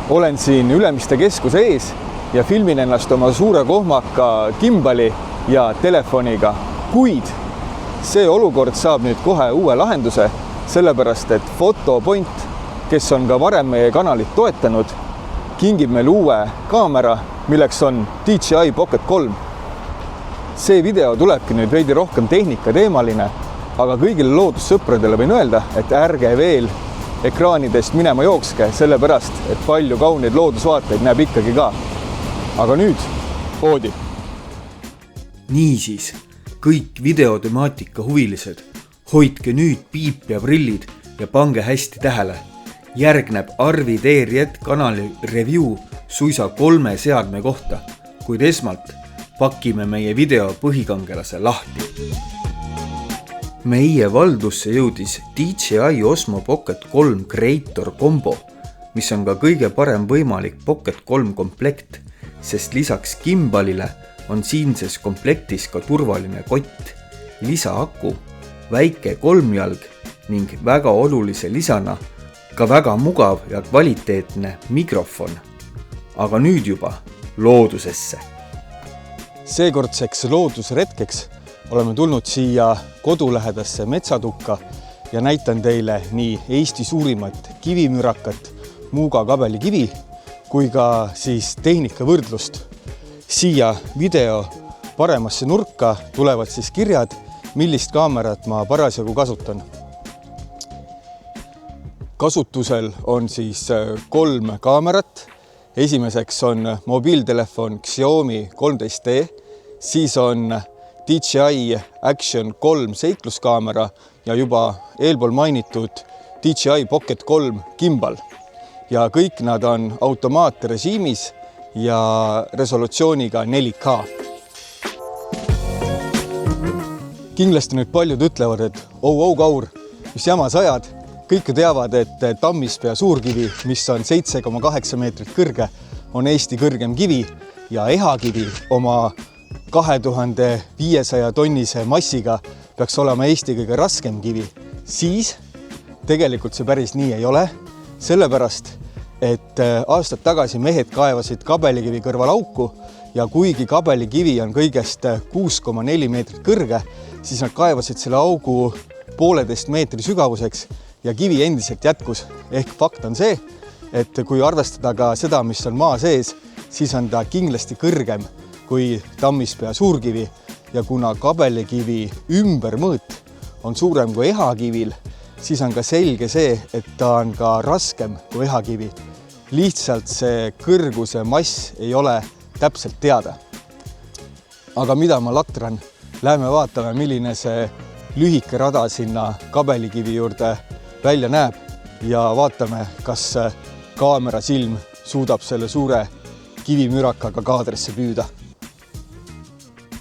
Olen siin Ülemiste keskuse ees ja filmin ennast oma suure kohmaka gimbali ja telefoniga. Kuid see olukord saab nüüd kohe uue lahenduse, sellepärast et Fotopoint, kes on ka varem meie kanalit toetanud, kingib meil uue kaamera, milleks on DJI Pocket 3. See video tulebki nüüd veidi rohkem tehnikateemaline, aga kõigile loodussõpradele võin öelda, et ärge veel ekraanidest minema jookske, sellepärast, et palju kauneid loodusvaateid näeb ikkagi ka. Aga nüüd poodi. Niisiis, kõik videotemaatika huvilised, hoidke nüüd piip ja prillid ja pange hästi tähele. Järgneb Arvi Teeriet kanali review suisa 3 seadme kohta, kuid esmalt pakime meie video põhikangelase lahti. Meie valdusse jõudis DJI Osmo Pocket 3 Creator Combo, mis on ka kõige parem võimalik Pocket 3 komplekt, sest lisaks gimbalile on siinses komplektis ka turvaline kott, lisaaku, väike 3-jalg ning väga olulise lisana ka väga mugav ja kvaliteetne mikrofon. Aga nüüd juba loodusesse. Seekordseks loodusretkeks oleme tulnud siia kodulähedasse metsatukka ja näitan teile nii Eesti suurimat kivimürakat, Muuga kabelikivi, kui ka siis tehnika võrdlust. Siia video paremasse nurka tulevad siis kirjad, millist kaamerat ma parasjagu kasutan. Kasutusel on siis 3 kaamerat. Esimeseks on mobiiltelefon Xiaomi 13T, siis on DJI Action 3 seikluskaamera ja juba eelpool mainitud DJI Pocket 3 gimbal. Ja kõik nad on automaatrežiimis ja resolutsiooniga 4K. Kindlasti nüüd paljud ütlevad, et Kaur, mis jama sa ajad? Kõik teavad, et Tammispea suurkivi, mis on 7,8 meetrit kõrge, on Eesti kõrgem kivi ja ehakivi oma 2500 tonnise massiga peaks olema Eesti kõige raskem kivi. Siis tegelikult see päris nii ei ole, sellepärast, et aastad tagasi mehed kaevasid kabelikivi kõrval auku ja kuigi kabelikivi on kõigest 6,4 meetrit kõrge, siis nad kaevasid selle augu 1,5 meetri sügavuseks ja kivi endiselt jätkus. Ehk fakt on see, et kui arvestada ka seda, mis on maa sees, siis on ta kindlasti kõrgem kui Tammispea suurkivi ja kuna kabelikivi ümbermõõt on suurem kui ehakivil, siis on ka selge see, et ta on ka raskem kui ehakivi. Lihtsalt see kõrguse mass ei ole täpselt teada. Aga mida ma latran? Lähme vaatame, milline see lühike rada sinna kabelikivi juurde välja näeb ja vaatame, kas kaamera silm suudab selle suure kivimürakaga kaadrisse püüda.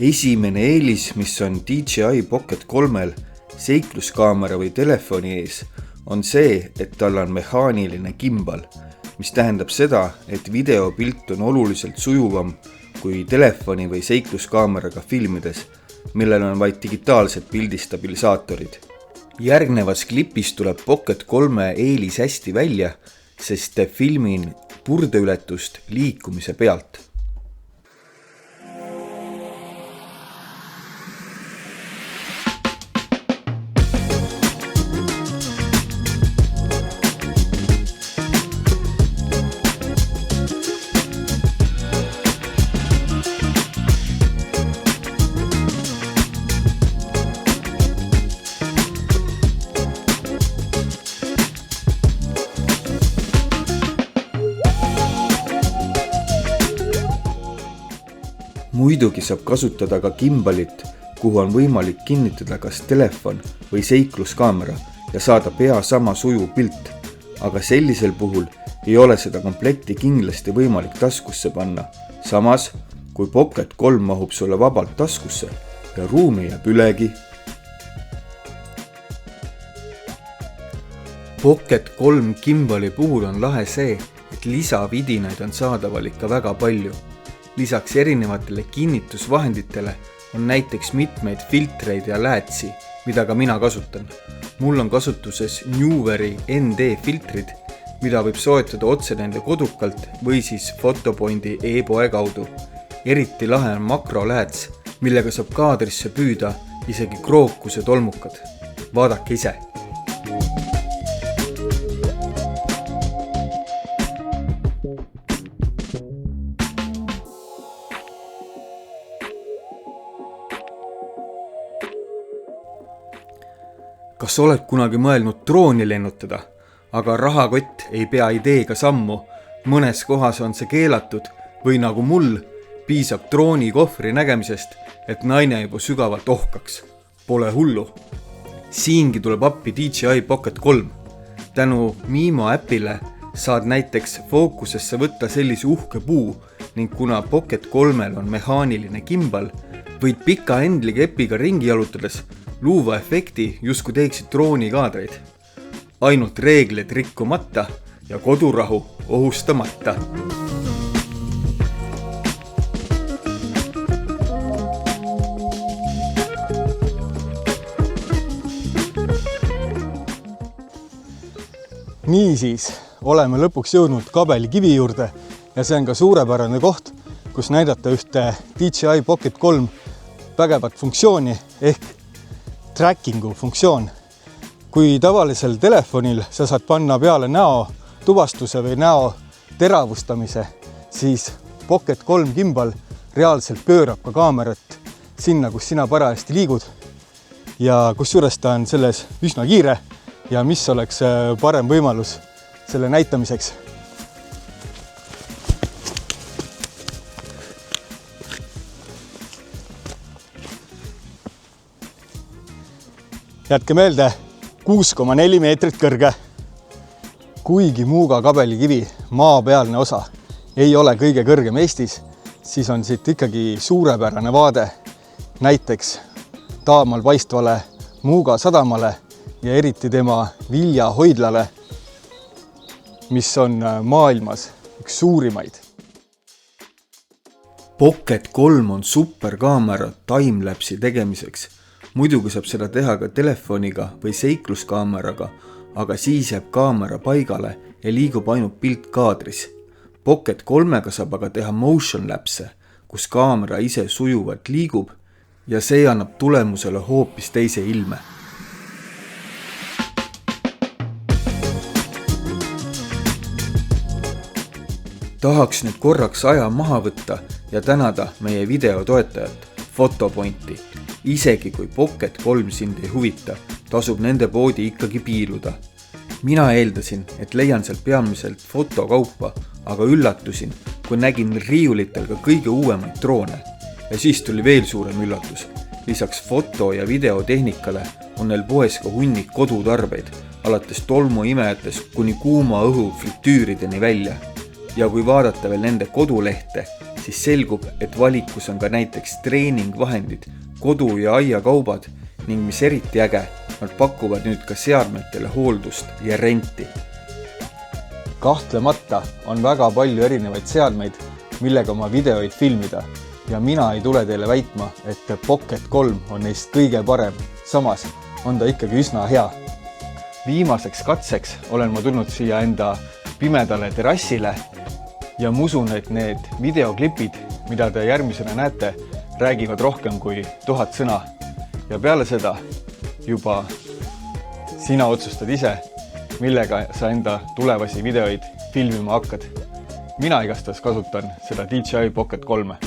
Esimene eelis, mis on DJI Pocket 3-l seikluskaamera või telefoni ees, on see, et tal on mehaaniline gimbal, mis tähendab seda, et videopilt on oluliselt sujuvam kui telefoni või seikluskaameraga filmides, millel on vaid digitaalsed pildistabilisaatorid. Järgnevas klipis tuleb Pocket 3 eelis hästi välja, sest filmin purdeületust liikumise pealt. Muidugi saab kasutada ka gimbalit, kuhu on võimalik kinnitada kas telefon või seikluskaamera ja saada pea sama sujuv pilt, aga sellisel puhul ei ole seda komplekti kindlasti võimalik taskusse panna. Samas, kui Pocket 3 mahub sulle vabalt taskusse ja ruumi jääb ülegi. Pocket 3 gimbali puhul on lahe see, et lisavidinaid on saadaval ikka väga palju. Lisaks erinevatele kinnitusvahenditele on näiteks mitmeid filtreid ja läätsi, mida ka mina kasutan. Mul on kasutuses Newveri ND filtrid, mida võib soetada otse nende kodukalt või siis Photopointi e-poe kaudu. Eriti lahe on makrolääts, millega saab kaadrisse püüda isegi krookuse tolmukad. Vaadake ise! Kas oled kunagi mõelnud drooni lennutada, aga rahakott ei pea ideega sammu, mõnes kohas on see keelatud või nagu mul, piisab drooni kohvri nägemisest, et naine juba sügavalt ohkaks. Pole hullu. Siingi tuleb appi DJI Pocket 3. Tänu Mimo äpile saad näiteks fookusesse võtta sellise uhke puu ning kuna Pocket 3-l on mehaaniline kimbal, võid pika endlikepiga ringi jalutades luua efekti, justkui teeksid droonikaadreid. Ainult reeglid rikkumata ja kodurahu ohustamata. Niisiis oleme lõpuks jõudnud kabelikivi juurde ja see on ka suurepärane koht, kus näidata ühte DJI Pocket 3 vägevat funktsiooni ehk trackingu funktsioon. Kui tavalisel telefonil sa saad panna peale näo tuvastuse või näo teravustamise, siis Pocket 3 gimbal reaalselt pöörab ka kaamerat sinna, kus sina parajasti liigud. Ja kusjuures ta on selles üsna kiire ja mis oleks parem võimalus selle näitamiseks. Jätke meelde, 6,4 meetrit kõrge. Kuigi Muuga kabelikivi maapealne osa ei ole kõige kõrgem Eestis, siis on siit ikkagi suurepärane vaade näiteks taamal paistvale Muuga sadamale ja eriti tema viljahoidlale, mis on maailmas üks suurimaid. Pocket 3 on superkaamera timelapsi tegemiseks. Muidugi saab seda teha ka telefoniga või seikluskaameraga, aga siis jääb kaamera paigale ja liigub ainult pilt kaadris. Pocket 3-ga saab aga teha motion lapse, kus kaamera ise sujuvalt liigub ja see annab tulemusele hoopis teise ilme. Tahaks nüüd korraks aja maha võtta ja tänada meie videotoetajat Photopointi. Isegi kui Pocket 3 sind ei huvita, tasub nende poodi ikkagi piiluda. Mina eeldasin, et leian sealt peamiselt fotokaupa, aga üllatusin, kui nägin riiulitel ka kõige uuemaid droone. Ja siis tuli veel suurem üllatus. Lisaks foto- ja videotehnikale on neil poes ka hunnik kodutarbeid, alates tolmuimejatest kuni kuuma õhu fritüürideni välja. Ja kui vaadata veel nende kodulehte, siis selgub, et valikus on ka näiteks treeningvahendid, kodu- ja aiakaubad ning mis eriti äge, nad pakuvad nüüd ka seadmetele hooldust ja renti. Kahtlemata on väga palju erinevaid seadmeid, millega oma videoid filmida ja mina ei tule teile väitma, et Pocket 3 on neist kõige parem, samas on ta ikkagi üsna hea. Viimaseks katseks olen ma tulnud siia enda pimedale terrassile ja ma usun, et need videoklipid, mida te järgmisena näete, räägivad rohkem kui 1000 sõna. Ja peale seda juba sina otsustad ise, millega sa enda tulevasi videoid filmima hakkad. Mina igastahes kasutan seda DJI Pocket 3.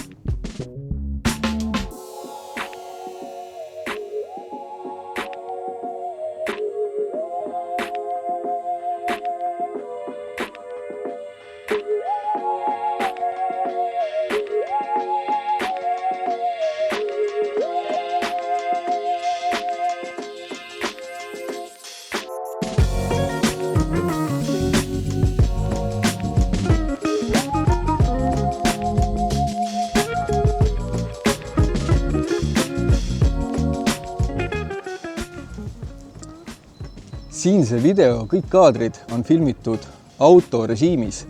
Siinse video kõik kaadrid on filmitud autorežiimis,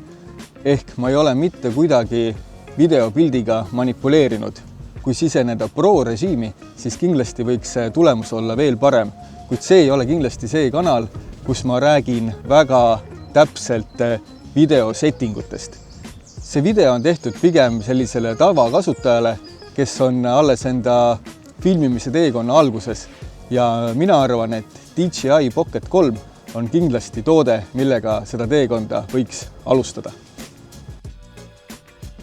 ehk ma ei ole mitte kuidagi videopildiga manipuleerinud. Kui siseneda pro-režiimi, siis kindlasti võiks tulemus olla veel parem, kuid see ei ole kindlasti see kanal, kus ma räägin väga täpselt video settingutest. See video on tehtud pigem sellisele tavakasutajale, kes on alles enda filmimise teekonna alguses ja mina arvan, et DJI Pocket 3 on kindlasti toode, millega seda teekonda võiks alustada.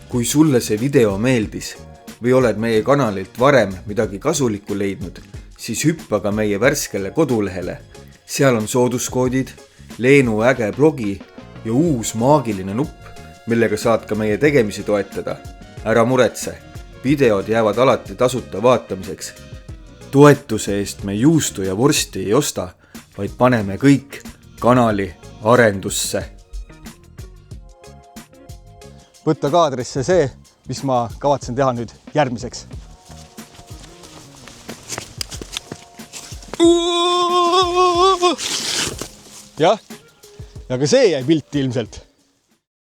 Kui sulle see video meeldis või oled meie kanalilt varem midagi kasulikku leidnud, siis hüppa ka meie värskele kodulehele. Seal on sooduskoodid, Leenu äge blogi ja uus maagiline nupp, millega saad ka meie tegemisi toetada. Ära muretse, videod jäävad alati tasuta vaatamiseks. Toetuse eest me juustu ja vorsti ei osta, vaid paneme kõik kanali arendusse. Võtta kaadrisse see, mis ma kavatsen teha nüüd järgmiseks. Jah, ja ka see jäi pilti ilmselt.